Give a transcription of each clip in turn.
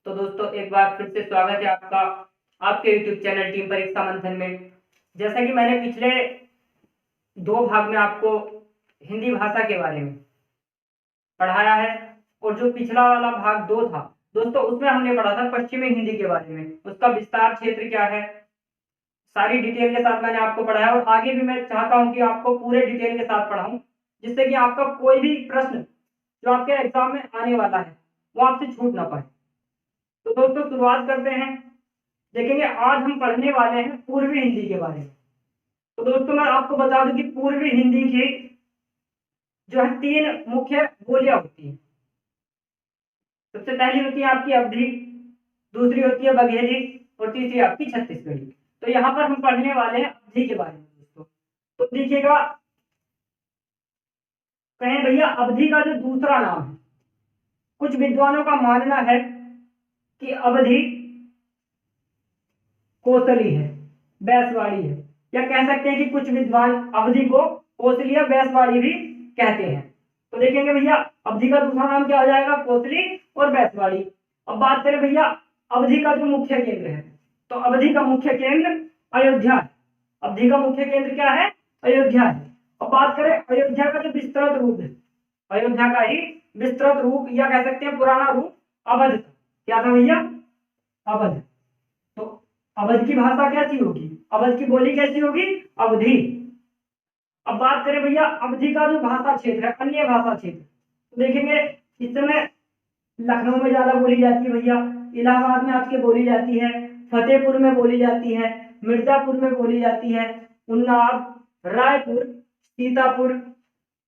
तो दोस्तों एक बार फिर से स्वागत है आपका आपके YouTube चैनल टीम परीक्षा मंथन में। जैसा कि मैंने पिछले दो भाग में आपको हिंदी भाषा के बारे में पढ़ाया है और जो पिछला वाला भाग 2 था दोस्तों, उसमें हमने पढ़ा था पश्चिमी हिंदी के बारे में, उसका विस्तार क्षेत्र क्या है, सारी डिटेल के साथ मैंने आपको पढ़ाया। और आगे भी मैं चाहता हूं कि आपको पूरे डिटेल के साथ पढ़ाऊं, जिससे कि आपका कोई भी प्रश्न जो आपके एग्जाम में आने वाला है वो आपसे छूट ना पाए। तो दोस्तों शुरुआत करते हैं। देखेंगे आज हम पढ़ने वाले हैं पूर्वी हिंदी के बारे में। तो दोस्तों मैं आपको बता दूं कि पूर्वी हिंदी की जो है 3 मुख्य बोलियां होती हैं। सबसे पहली होती है आपकी अवधी, दूसरी होती है बघेली और तीसरी आपकी छत्तीसगढ़ी। तो यहाँ पर हम पढ़ने वाले हैं अवधी के बारे में दोस्तों। तो देखिएगा, कहें भैया अवधी का जो दूसरा नाम है, कुछ विद्वानों का मानना है कि अवधी कोसली है, बैसवाड़ी है, या कह सकते हैं कि कुछ विद्वान अवधि को कोसली या बैसवाड़ी भी कहते हैं। तो देखेंगे भैया अवधि का दूसरा नाम क्या हो जाएगा, कोसली और बैसवाड़ी। अब बात करें भैया अवधि का जो मुख्य केंद्र है, तो अवधि का मुख्य केंद्र अयोध्या है। अवधि का मुख्य केंद्र क्या है, अयोध्या है। अब बात करें अयोध्या का जो विस्तृत रूप है, अयोध्या का ही विस्तृत रूप या कह सकते हैं पुराना रूप अवध। क्या था भैया, अवध। तो अवध की भाषा कैसी होगी, अवध की बोली कैसी होगी, अवधी। अब बात करें भैया अवधि का जो भाषा क्षेत्र है, अन्य भाषा क्षेत्र, तो देखेंगे इस समय लखनऊ में ज्यादा बोली जाती है भैया, इलाहाबाद में आपके बोली जाती है, फतेहपुर में बोली जाती है, मिर्जापुर में बोली जाती है, उन्नाव, रायपुर, सीतापुर,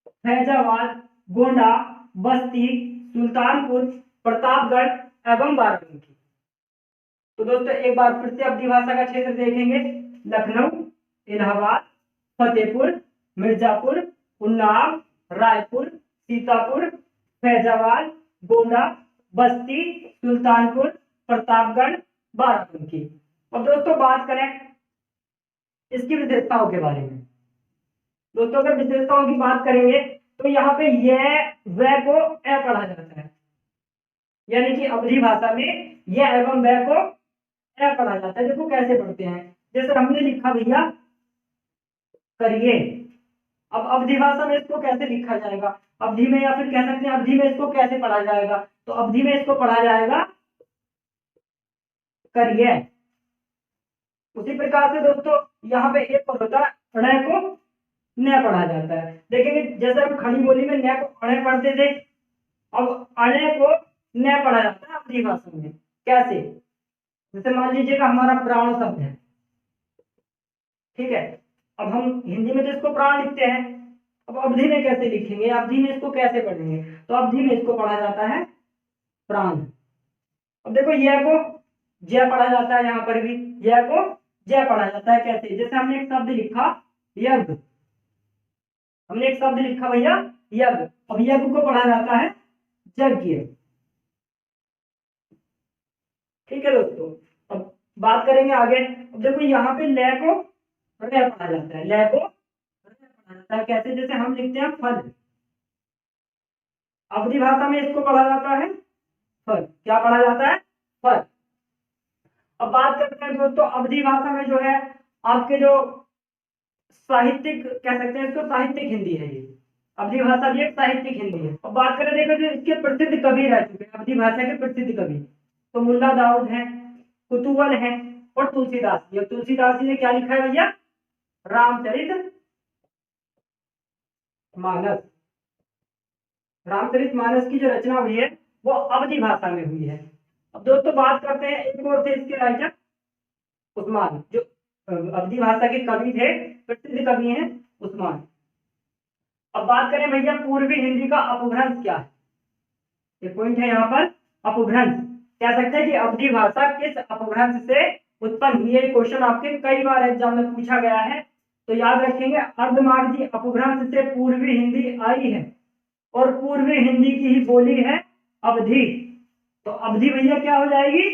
फैजाबाद, गोंडा, बस्ती, सुल्तानपुर, प्रतापगढ़ एवं बाराबंकी। तो दोस्तों एक बार फिर से अवधि भाषा का क्षेत्र देखेंगे, लखनऊ, इलाहाबाद, फतेहपुर, मिर्जापुर, उन्नाव, रायपुर, सीतापुर, फैजाबाद, गोंडा, बस्ती, सुल्तानपुर, प्रतापगढ़, बाराबंकी। अब दोस्तों बात करें इसकी विशेषताओं के बारे में। दोस्तों अगर विशेषताओं की बात करेंगे तो यहाँ पे यह वह को ए पढ़ा जाता है, यानी कि अवधि भाषा में यह एवं वह को ए पढ़ा जाता है। देखो कैसे पढ़ते हैं, जैसे हमने लिखा भैया करिए। अब अवधि भाषा में इसको कैसे लिखा जाएगा, अवधि में, या फिर कह सकते हैं अवधि में इसको कैसे पढ़ा जाएगा, तो अवधि में इसको पढ़ा जाएगा करिए। उसी प्रकार से दोस्तों यहाँ पे एक और होता है अणय को न पढ़ा जाता है। देखेंगे जैसे हम खड़ी बोली में न को अणय पढ़ते थे, अब अणय को न पढ़ा जाता है अवधि भाषा में। कैसे, जैसे मान लीजिएगा हमारा प्राण शब्द है, ठीक है, अब हम हिंदी में तो इसको प्राण लिखते हैं, अब अवधि में कैसे लिखेंगे, अवधि में इसको कैसे पढ़ेंगे, तो अवधि में इसको पढ़ा जाता है प्राण। अब देखो यह को जय पढ़ा जाता है, यहाँ पर भी यह को जय पढ़ा जाता है। कैसे, जैसे हमने एक शब्द लिखा यज्ञ, हमने एक शब्द लिखा भैया यज्ञ, अब यज्ञ को पढ़ा जाता है यज्ञ। ठीक है दोस्तों, अब बात करेंगे आगे। अब देखो यहाँ पे लय को रे पढ़ा जाता है, लय को रे पढ़ा जाता है। कैसे, जैसे हम लिखते हैं फल, अवधि भाषा में इसको पढ़ा जाता है फल। क्या पढ़ा जाता है, फल। अब बात करते हैं दोस्तों अवधि भाषा में जो है आपके जो साहित्यिक कह सकते हैं इसको, साहित्यिक हिंदी है ये, अवधि भाषा भी एक साहित्यिक हिंदी है। अब बात करें देखो जो इसके प्रसिद्ध कवि रह चुके हैं अवधि भाषा के प्रसिद्ध कवि, तो मुल्ला दाऊद है, कुतुबल है और तुलसीदास जी। तुलसीदास जी ने क्या लिखा है भैया, रामचरित मानस। रामचरित मानस की जो रचना हुई है वो अवधि भाषा में हुई है। अब दोस्तों बात करते हैं एक और थे इसके राइटर उस्मान, जो अवधि भाषा के कवि थे, प्रसिद्ध कवि हैं उस्मान। अब बात करें भैया पूर्वी हिंदी का अपभ्रंश क्या है, एक पॉइंट है यहाँ पर अपभ्रंश। कह सकते हैं कि अवधि भाषा किस अपभ्रंश से उत्पन्न हुई है, क्वेश्चन आपके कई बार एग्जाम में पूछा गया है। तो याद रखेंगे अर्धमागधी अपभ्रंश से पूर्वी हिंदी आई है और पूर्वी हिंदी की ही बोली है अवधि। तो अवधि भैया क्या हो जाएगी,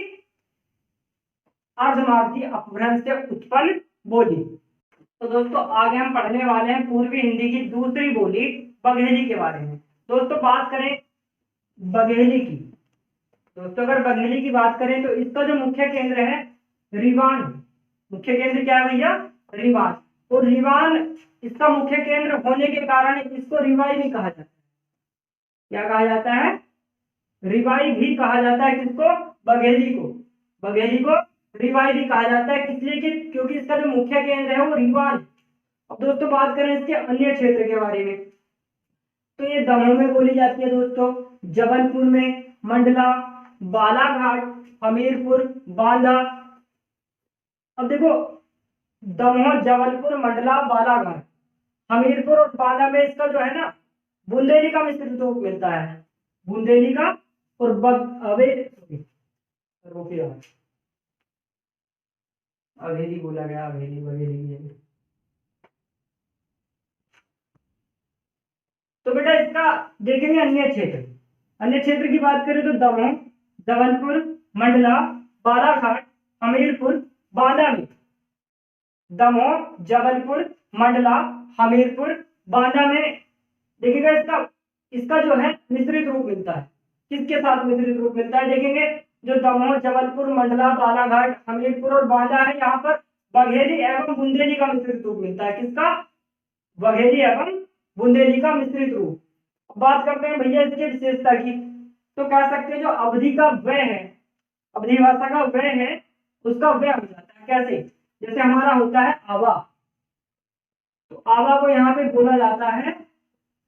अर्धमागधी अपभ्रंश से उत्पन्न बोली। तो दोस्तों आगे हम पढ़ने वाले हैं पूर्वी हिंदी की दूसरी बोली बघेली के बारे में। दोस्तों बात करें बघेली की, दोस्तों अगर बघेली की बात करें तो इसका जो मुख्य केंद्र है रीवान, मुख्य केंद्र क्या है भैया, रीवान। और रीवान इसका मुख्य केंद्र होने के कारण इसको रिवाई भी कहा जाता है। क्या कहा जाता है, रिवाई भी कहा जाता है। किसको, बघेली को, बघेली को रिवाई भी कहा जाता है। किस लिए कि क्योंकि इसका जो मुख्य केंद्र है वो रीवान। अब दोस्तों बात करें इसके अन्य क्षेत्र के बारे में, तो ये दमोह में बोली जाती है दोस्तों, जबलपुर में, मंडला, बालाघाट, हमीरपुर, बांदा। अब देखो दमोह, जबलपुर, मंडला, बालाघाट, हमीरपुर और बांदा में इसका जो है ना बुंदेली का मिश्रित रूप मिलता है, बुंदेली का। और अवेली बोला गया, अवेली बघेली। तो बेटा इसका देखेंगे अन्य क्षेत्र, अन्य क्षेत्र की बात करें तो दमोह, जबलपुर, मंडला, बालाघाट, हमीरपुर, बांदा में, दमोह, जबलपुर, मंडला, हमीरपुर, बांदा में देखिएगा इसका इसका जो है मिश्रित रूप मिलता है। किसके साथ मिश्रित रूप मिलता है, देखेंगे जो दमोह, जबलपुर, मंडला, बालाघाट, हमीरपुर और बांदा है, यहाँ पर बघेली एवं बुंदेली का मिश्रित रूप मिलता है। किसका, बघेली एवं बुंदेली का मिश्रित रूप। बात करते हैं भैया इसकी विशेषता की, तो कह सकते हैं जो अवधि का व्यय है, अवधि भाषा का व्यय है, उसका व्यय हो जाता है। कैसे, जैसे हमारा होता है आवा, तो आवा को यहाँ पे बोला जाता है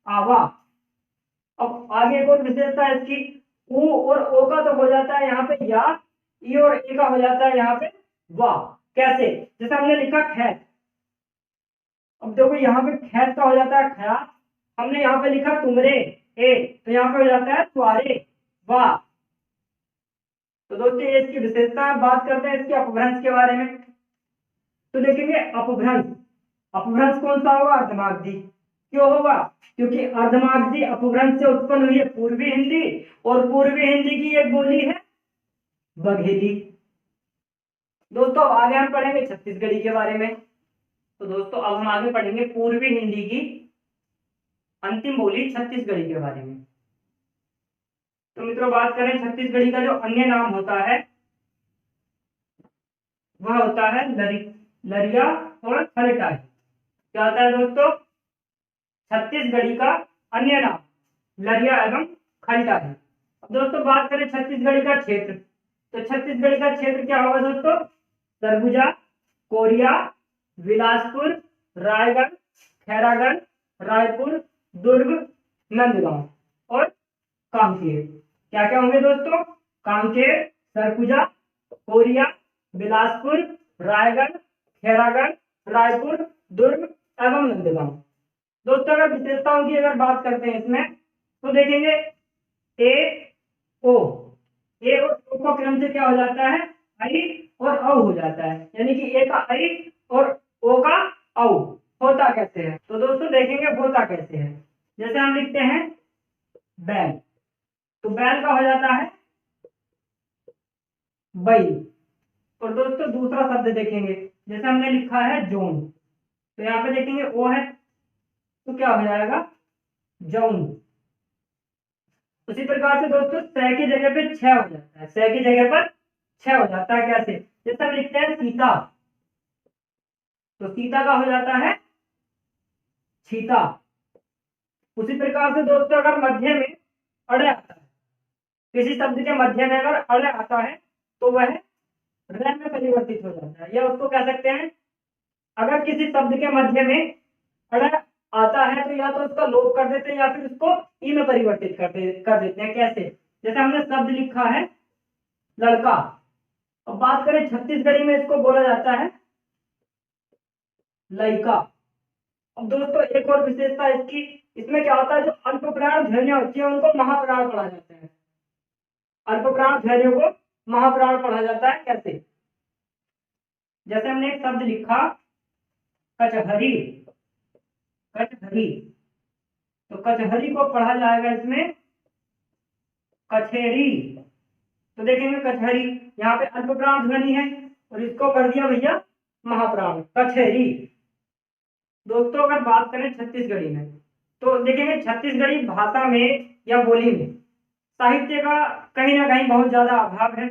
आवा। अब आगे एक और विशेषता है इसकी, ऊ और ओ का तो हो जाता है यहाँ पे या, ई और ए का हो जाता है यहाँ पे वाह। कैसे, जैसे हमने लिखा खैत, अब देखो यहाँ पे खैत का हो जाता है खया, हमने यहाँ पे लिखा तुमरे ए, तो यहाँ पे हो जाता है तुम्हारे वाह। तो दोस्तों ये इसकी विशेषता है। बात करते हैं इसके अपभ्रंश के बारे में, तो देखेंगे अपभ्रंश, अपभ्रंश कौन सा होगा, अर्धमागधी। क्यों होगा, क्योंकि अर्धमागधी अपभ्रंश से उत्पन्न हुई है पूर्वी हिंदी, और पूर्वी हिंदी की एक बोली है बघेली। दोस्तों अब आगे हम पढ़ेंगे छत्तीसगढ़ी के बारे में। तो दोस्तों अब हम आगे पढ़ेंगे पूर्वी हिंदी की अंतिम बोली छत्तीसगढ़ी के बारे में। तो मित्रों बात करें छत्तीसगढ़ी का जो अन्य नाम होता है वह होता है लरिया और खलटाई। क्या होता है दोस्तों, छत्तीसगढ़ी का अन्य नाम लरिया एवं खलटाई। अब दोस्तों बात करें छत्तीसगढ़ी का क्षेत्र, तो छत्तीसगढ़ी का क्षेत्र क्या होगा दोस्तों, सरगुजा, कोरिया, बिलासपुर, रायगढ़, खैरागढ़, रायपुर, दुर्ग, नंदगांव और कांकेर। क्या क्या होंगे दोस्तों, कांकेर, सरगुजा, कोरिया, बिलासपुर, रायगढ़, खैरागढ़, रायपुर, दुर्ग एवं नंदगांव। दोस्तों अगर विशेषताओं की अगर बात करते हैं इसमें, तो देखेंगे ए ओ, ए और ओ का क्रम से क्या हो जाता है, आई और औ हो जाता है, यानी कि ए का आई और ओ का औ। होता कैसे है, तो दोस्तों देखेंगे होता कैसे है। जैसे हम लिखते हैं बैल, तो बैल का हो जाता है बैल। और दोस्तों दूसरा शब्द देखेंगे, जैसे हमने लिखा है जोन, तो यहाँ पे देखेंगे ओ है, तो क्या हो जाएगा जौन। उसी प्रकार से दोस्तों सह की जगह पे छह हो जाता है, सह की जगह पर छह हो जाता है। कैसे, जैसे हम लिखते हैं सीता, तो सीता का हो जाता है छीता। उसी प्रकार से दोस्तों अगर मध्य में अड़े आता है, किसी शब्द के मध्य में अगर अड़े आता है तो वह र में परिवर्तित हो जाता है, या उसको कह सकते हैं अगर किसी शब्द के मध्य में अड़े आता है तो या तो उसका लोप कर देते हैं या फिर उसको ई में परिवर्तित कर देते हैं। कैसे, जैसे हमने शब्द लिखा है लड़का, अब बात करें छत्तीसगढ़ी में इसको बोला जाता है लइका। अब दोस्तों एक और विशेषता इसकी, इसमें क्या होता है, जो अल्पप्राण ध्वनियां होती है उनको महाप्राण पढ़ा जाता है, अल्पप्राण ध्वनियों को महाप्राण पढ़ा जाता है। कैसे, जैसे हमने एक शब्द लिखा कचहरी, कचहरी, तो कचहरी को पढ़ा जाएगा इसमें कचेरी। तो देखेंगे कचहरी, यहाँ पे अल्पप्राण ध्वनि है और इसको कर दिया भैया महाप्राण, कचहरी। दोस्तों अगर बात करें छत्तीसगढ़ी में, तो देखेंगे छत्तीसगढ़ी भाषा में या बोली में साहित्य का कहीं ना कहीं बहुत ज्यादा अभाव है।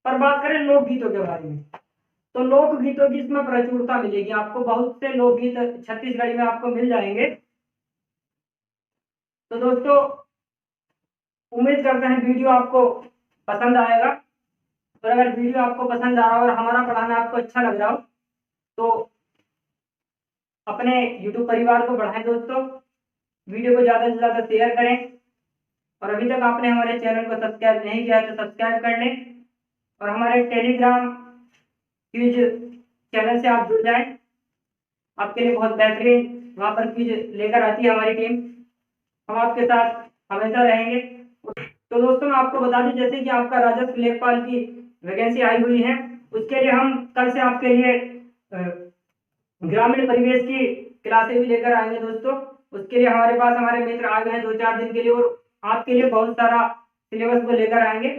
पर बात करें लोकगीतों के बारे में, तो लोकगीतों की इसमें प्रचुरता मिलेगी आपको, बहुत से लोकगीत छत्तीसगढ़ी में आपको मिल जाएंगे। तो दोस्तों उम्मीद करते हैं वीडियो आपको पसंद आएगा, और अगर वीडियो आपको पसंद आ रहा हो और हमारा पढ़ाना आपको अच्छा लग रहा हो तो अपने YouTube परिवार को बढ़ाएं दोस्तों, वीडियो को ज़्यादा से ज़्यादा शेयर करें, और अभी तक आपने हमारे चैनल को सब्सक्राइब नहीं किया है तो सब्सक्राइब कर लें, और हमारे टेलीग्राम क्विज चैनल से आप जुड़ जाएं। आपके लिए बहुत बेहतरीन वहाँ पर क्विज लेकर आती है हमारी टीम, हम आपके साथ हमेशा रहेंगे। तो दोस्तों मैं आपको बता दूं, जैसे कि आपका राजस्व लेखपाल की वैकेंसी आई हुई है, उसके लिए हम कल से आपके लिए ग्रामीण परिवेश की क्लासें भी लेकर आएंगे दोस्तों। उसके लिए हमारे पास हमारे मित्र आ गए हैं 2-4 दिन के लिए, और आपके लिए बहुत सारा सिलेबस को लेकर आएंगे।